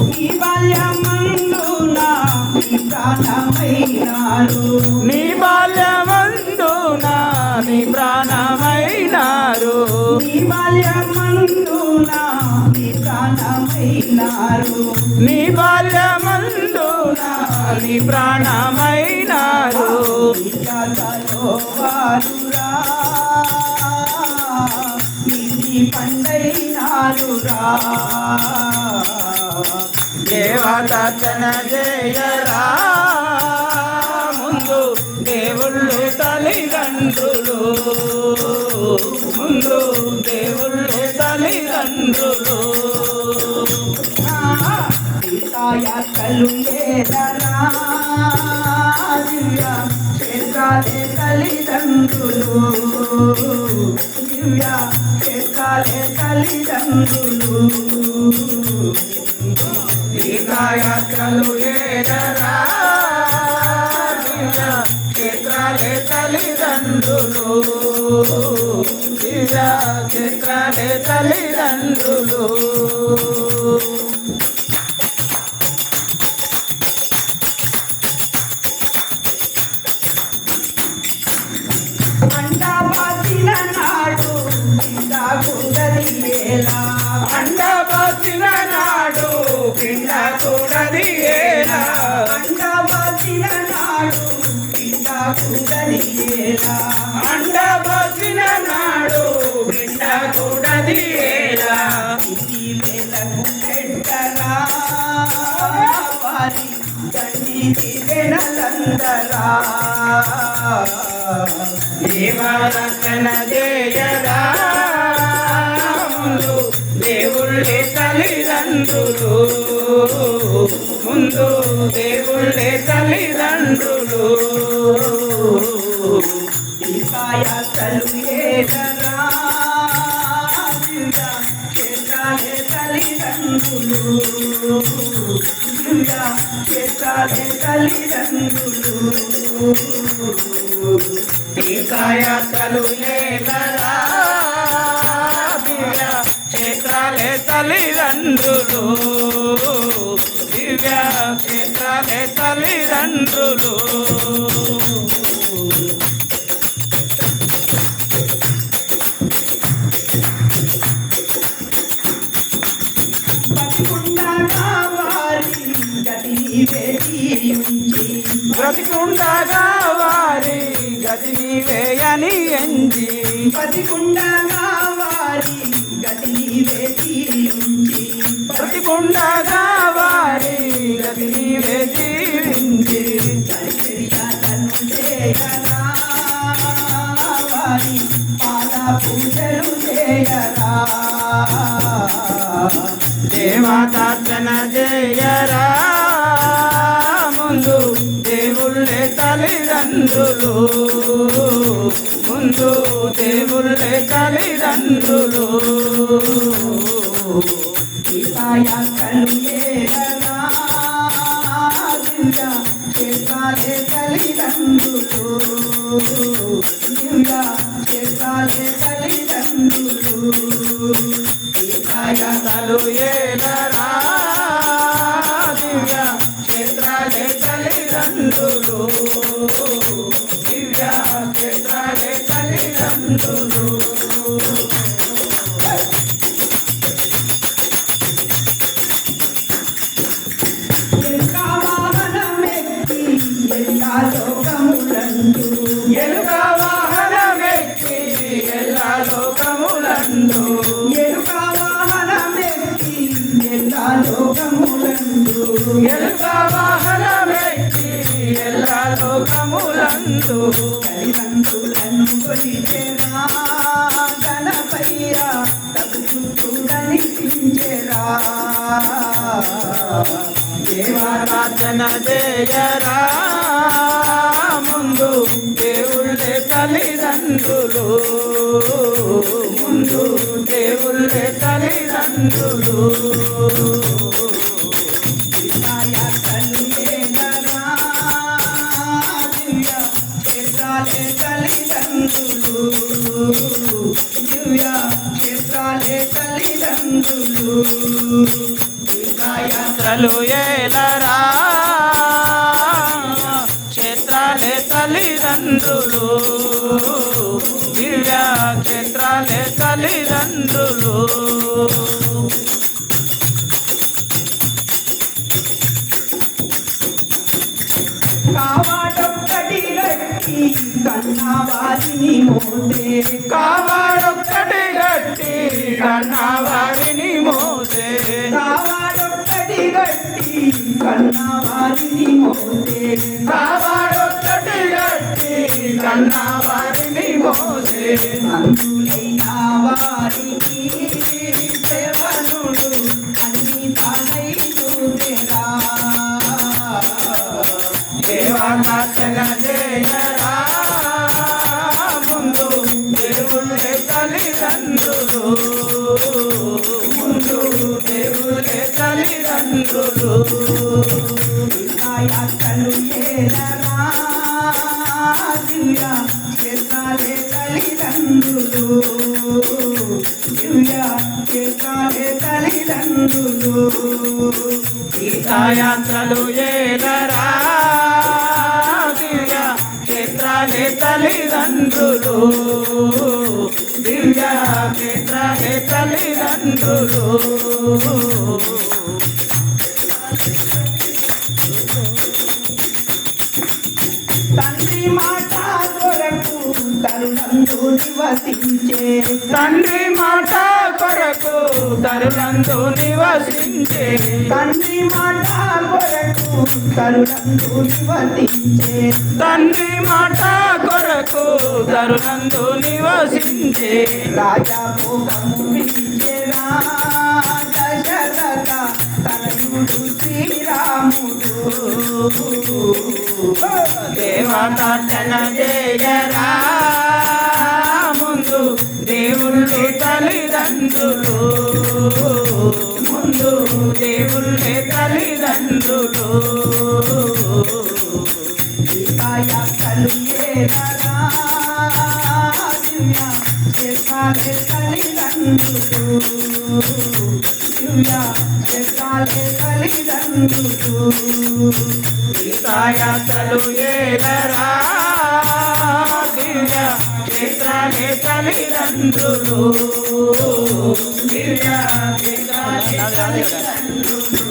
నీ బాల్యమందున నీ ప్రాణమైనారు నీ బాల్యమందున నీ ప్రాణమైనారు నీ బాల్యమందున నీ ప్రాణమైనారు నీ బాల్యమందున నీ ప్రాణమైనారు జాతలో వారురా నీ పండైనారురా దేవతన జయరా ముందు దేవుళ్ళు తల్లిదండ్రులు ముందు దేవుళ్ళు తల్లిదండ్రులు తీర్థయాత్రలు ఏదరా దివ్య క్షేత్రాలే తల్లిదండ్రులు దివ్య క్షేత్రాలే తల్లిదండ్రులు తీర్థయాత్రలు ఏదరా దివ్య క్షేత్రాలే తల్లిదండ్రులు దివ్య క్షేత్రాలే తల్లిదండ్రులు అండబాసిన నాడు పిండకూడదియేలా అండబాసిన నాడు పిండకూడదియేలా అండబాసిన నాడు పిండకూడదియేలా అండబాసిన నాడు పిండకూడదియేలా ఇది వేలకు పెట్టరా వారి తండ్రి వెనలందరా దేవరచన జయరా ముందు దేవుళ్ళే తల్లిదండ్రులు ముందు దేవుళ్ళే తల్లిదండ్రులు తీర్థయాత్రలు ఏదరా దివ్య క్షేత్రాలే తల్లిదండ్రులు దివ్య క్షేత్రాలే తల్లిదండ్రులు తీర్థయాత్రలు ఏదరా దివ్య క్షేత్రాలే తల్లిదండ్రులు దివ్య క్షేత్రాలే తల్లిదండ్రులు బతికుండగా వారి గతిని వేచి బ్రతికుండగా వారి గతిని వేయని ఎంచి బతికుండగా వారి గతిని వేచి బ్రతికుండగా వారి గతిని వేజీవించి పరిచర్యలను చేయరా వారి పాద పూజలు చేయరా దేవతార్చన జయరా ముందు దేవుళ్ళే తల్లిదండ్రులు ముందు దేవుళ్ళే తల్లిదండ్రులు తీర్థయాత్రలు ఏదరా దివ్య క్షేత్రాలే తల్లిదండ్రులు దివ్య క్షేత్రాలే తల్లిదండ్రులు తీర్థయాత్రలు ఏదరా దివ్య క్షేత్రాలే తల్లిదండ్రులు దివ్య క్షేత్రాలే తల్లిదండ్రులు ఎలుక వాహనమెక్కి ఎల్లా లోకములందు ఎలుక వాహనమెక్కి ఎల్లా లోకములందు ఎలుక వాహనమెక్కి ఎల్లా లోకములందు ఎలుక వాహనమెక్కి ఎల్లా లోకములందు తల్లిదండ్రులను కొలిచెరా గణపయ్య తగుచుడనిపించెరా దేవరాజన జయరా ముందు దేవుళ్ళే తల్లిదండ్రులు ముందు దేవుళ్ళే తల్లిదండ్రులు తీర్థయాత్రలు ఏదరా దివ్య క్షేత్రాలే తల్లిదండ్రులు దివ్య క్షేత్రాలే తల్లిదండ్రులు తీర్థయాత్రలు ఏలరా క్షేత్రాలే తల్లిదండ్రులు దివ్య క్షేత్రాలే తల్లిదండ్రులు కావాడొక్కటి గట్టి కన్నవారిని మోసే కావాడొక్కటి గట్టి కన్నవారిని మోసే కావాడొక్కటి గట్టి కన్నవారిని మోసే కావాడొక్కటి గట్టి కన్నవారిని మోసే అందులైన వారికి సేవనుడు అన్ని తానై చూసేరా దేవతాచన జయరా ముందు దేవుళ్ళే తల్లిదండ్రులు ముందు దేవుళ్ళే తల్లిదండ్రులు తీర్థయాత్రలు ఏలరా దివ్య క్షేత్రాలే తల్లిదండ్రులు దివ్య క్షేత్రాలే తల్లిదండ్రులు తీర్థయాత్రలు ఏలరా దివ్య క్షేత్రాలే తల్లిదండ్రులు దివ్య క్షేత్రాలే తల్లిదండ్రులు తండ్రి మాట కొరకు తరుణందు నివసించే తండ్రి మాట కొరకు తరుణందు నివసించే తండ్రి మాట కొరకు తరుణందు నివసించే తండ్రి మాట కొరకు తరుణందు నివసించే రాజా భోగము విడిచెరా దశరథ తనయుడు శ్రీరాముడు దేవతార్చన జయరా ముందు దేవుళ్ళే తల్లిదండ్రులు ముందు దేవుళ్ళే తల్లిదండ్రులు తీర్థయాత్రలు ఏలరా దివ్య క్షేత్రాలే తల్లిదండ్రులు దివ్య క్షేత్రాలే తల్లిదండ్రులు తీర్థయాత్రలు ఏలరా దివ్య క్షేత్రాలే తల్లిదండ్రులు దివ్య క్షేత్రాలే తల్లిదండ్రులు